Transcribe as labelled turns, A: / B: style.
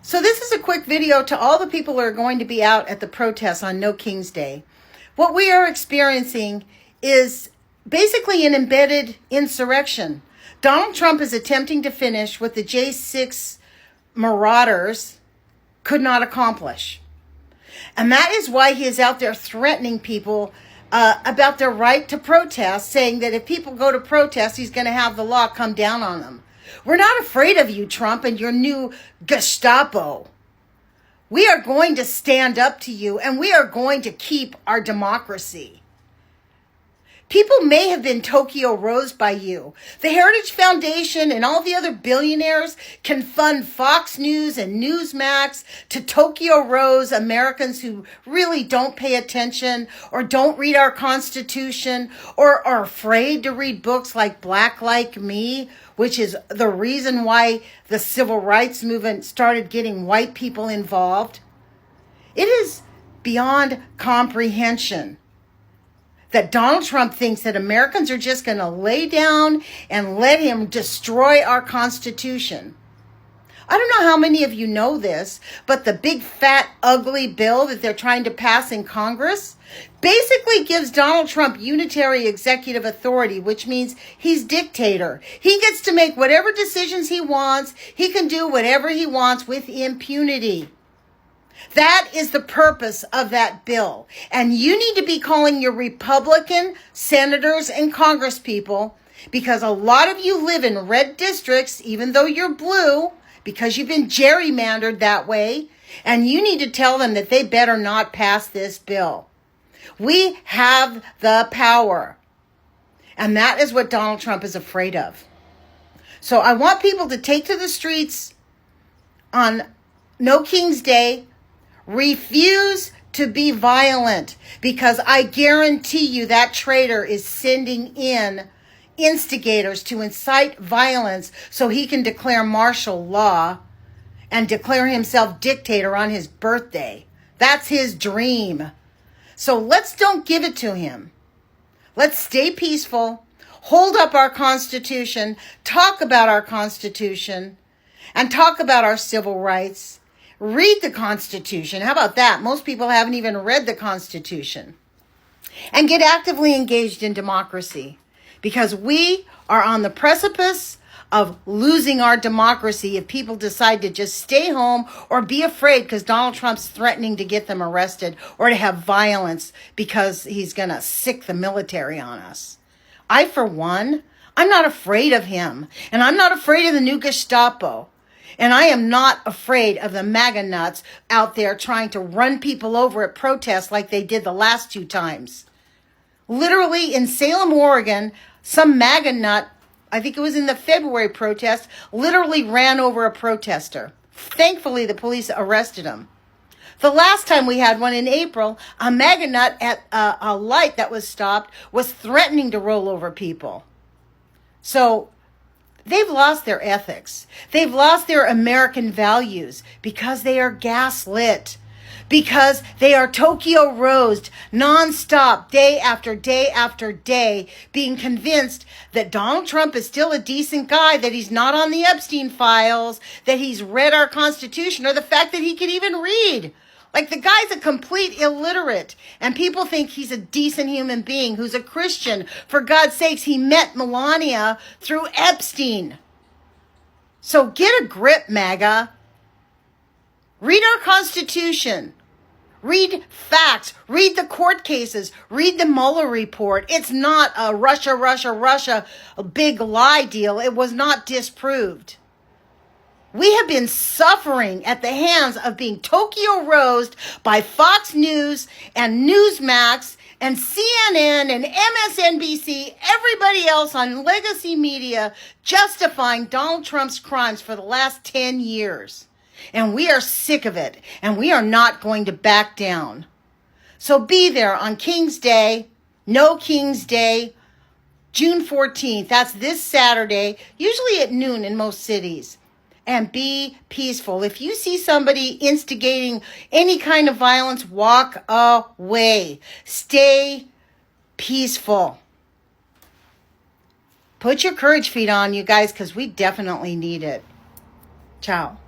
A: So this is a quick video to all the people who are going to be out at the protests on No King's Day. What we are experiencing is basically an embedded insurrection. Donald Trump is attempting to finish what the J6 marauders could not accomplish. And that is why he is out there threatening people about their right to protest, saying that if people go to protest, he's going to have the law come down on them. We're not afraid of you, Trump, and your new Gestapo. We are going to stand up to you, and we are going to keep our democracy. People may have been Tokyo Rosed by you. The Heritage Foundation and all the other billionaires can fund Fox News and Newsmax to Tokyo Rose Americans who really don't pay attention or don't read our Constitution or are afraid to read books like Black Like Me, which is the reason why the civil rights movement started getting white people involved. It is beyond comprehension that Donald Trump thinks that Americans are just going to lay down and let him destroy our Constitution. I don't know how many of you know this, but the big, fat, ugly bill that they're trying to pass in Congress basically gives Donald Trump unitary executive authority, which means he's dictator. He gets to make whatever decisions he wants. He can do whatever he wants with impunity. That is the purpose of that bill. And you need to be calling your Republican senators and congresspeople, because a lot of you live in red districts, even though you're blue, because you've been gerrymandered that way. And you need to tell them that they better not pass this bill. We have the power. And that is what Donald Trump is afraid of. So I want people to take to the streets on No King's Day. Refuse to be violent, because I guarantee you that traitor is sending in instigators to incite violence so he can declare martial law and declare himself dictator on his birthday. That's his dream. So let's don't give it to him. Let's stay peaceful, hold up our Constitution, talk about our Constitution, and talk about our civil rights. Read the Constitution. How about that? Most people haven't even read the Constitution. And get actively engaged in democracy, because we are on the precipice of losing our democracy if people decide to just stay home or be afraid because Donald Trump's threatening to get them arrested or to have violence because he's going to sick the military on us. I, for one, I'm not afraid of him, and I'm not afraid of the new Gestapo. And I am not afraid of the MAGA nuts out there trying to run people over at protests like they did the last 2 times. Literally in Salem, Oregon, some MAGA nut, I think it was in the February protest, literally ran over a protester. Thankfully, the police arrested him. The last time we had one in April, a MAGA nut at a light that was stopped was threatening to roll over people. So they've lost their ethics. They've lost their American values because they are gaslit, because they are Tokyo Rosed nonstop, day after day after day, being convinced that Donald Trump is still a decent guy, that he's not on the Epstein files, that he's read our Constitution, or the fact that he can even read. Like, the guy's a complete illiterate, and people think he's a decent human being who's a Christian. For God's sakes, he met Melania through Epstein. So get a grip, MAGA. Read our Constitution. Read facts. Read the court cases. Read the Mueller report. It's not a Russia, a big lie deal. It was not disproved. We have been suffering at the hands of being Tokyo Rosed by Fox News and Newsmax and CNN and MSNBC, everybody else on legacy media, justifying Donald Trump's crimes for the last 10 years. And we are sick of it, and we are not going to back down. So be there on King's Day, No King's Day, June 14th. That's this Saturday, usually at noon in most cities. And be peaceful. If you see somebody instigating any kind of violence, walk away. Stay peaceful. Put your courage feet on, you guys, because we definitely need it. Ciao.